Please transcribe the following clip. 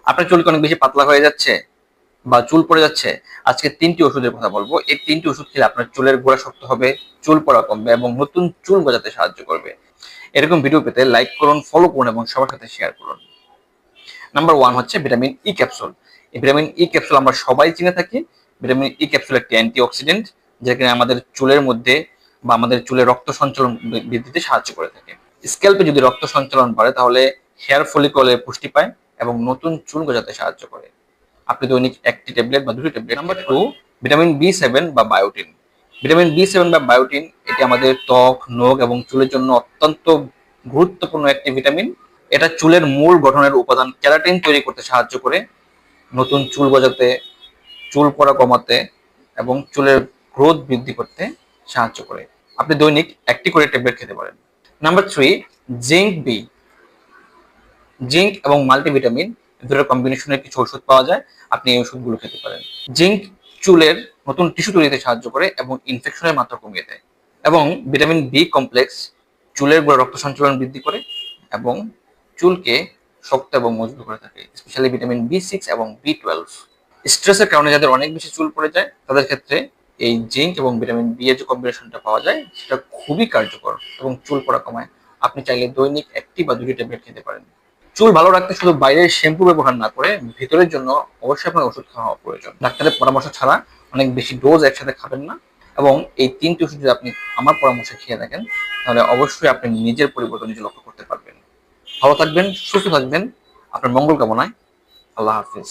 আপনার চুল কি অনেক বেশি পাতলা হয়ে যাচ্ছে বা চুল পড়ে যাচ্ছে? আজকে ৩টি ওষুধের কথা বলবো। এই ৩টি ওষুধ খেলে আপনার চুলের গোড়া শক্ত হবে, চুল পড়া কমবে এবং নতুন চুল গজাতে সাহায্য করবে। এরকম ভিডিও পেতে লাইক করুন, ফলো করুন এবং সবার সাথে শেয়ার করুন। নাম্বার 1 হচ্ছে ভিটামিন ই ক্যাপসুল। এই ভিটামিন ই ক্যাপসুল আমরা সবাই চিনে থাকি। ভিটামিন ই ক্যাপসুল একটি অ্যান্টিঅক্সিডেন্ট, যেখানে আমাদের চুলের মধ্যে বা আমাদের চুলের রক্ত সঞ্চালন বৃদ্ধিতে সাহায্য করে থাকে। স্ক্যাল্পে যদি রক্ত সঞ্চালন বাড়ে তাহলে হেয়ার ফলিকলে পুষ্টি পায় এবং নতুন চুল গজাতে সাহায্য করে। আপনি দৈনিক ১টি ট্যাবলেট বা ২টি ট্যাবলেট। নাম্বার 2 ভিটামিন বি7 বা বায়োটিন। ভিটামিন বি7 বা বায়োটিন এটি আমাদের ত্বক, নখ এবং চুলের জন্য অত্যন্ত গুরুত্বপূর্ণ একটি ভিটামিন। এটা চুলের মূল গঠনের উপাদান কেরাটিন তৈরি করতে সাহায্য করে, নতুন চুল গজাতে, চুল পড়া কমাতে এবং চুলের গ্রোথ বৃদ্ধি করতে সাহায্য করে। আপনি দৈনিক ১টি করে ট্যাবলেট খেতে পারেন। Number 3 zinc B. জিঙ্ক এবং মাল্টিভিটামিন দুটোর কম্বিনেশনের কিছু ওষুধ পাওয়া যায়, আপনি এই ওষুধগুলো খেতে পারেন। জিঙ্ক চুলের নতুন টিস্যু তৈরিতে সাহায্য করে এবং ইনফেকশনের মাত্রা কমিয়ে দেয়। এবং ভিটামিন বি কমপ্লেক্স চুলের গোড়া রক্ত সঞ্চালন বৃদ্ধি করে এবং চুলকে শক্ত এবং মজবুত করে থাকে, স্পেশালি ভিটামিন বি6 এবং বি12। স্ট্রেসের কারণে যাদের অনেক বেশি চুল পড়ে যায় তাদের ক্ষেত্রে এই জিঙ্ক এবং ভিটামিন বি এর যে কম্বিনেশনটা পাওয়া যায় সেটা খুবই কার্যকর এবং চুল পড়া কমায়। আপনি চাইলে দৈনিক ১টি বা ২টি ট্যাবলেট খেতে পারেন। চুল ভালো রাখতে শুধু বাইরের শ্যাম্পু ব্যবহার না করে ভিতরের জন্য অবশ্যই আপনার ওষুধ খাওয়া প্রয়োজন। ডাক্তারের পরামর্শ ছাড়া অনেক বেশি ডোজ একসাথে খাবেন না। এবং এই ৩টি ওষুধ যদি আপনি আমার পরামর্শে খেয়ে থাকেন তাহলে অবশ্যই আপনি নিজের পরিবর্তন নিজে লক্ষ্য করতে পারবেন। ভালো থাকবেন, সুস্থ থাকবেন। আপনার মঙ্গল কামনায়। আল্লাহ হাফিজ।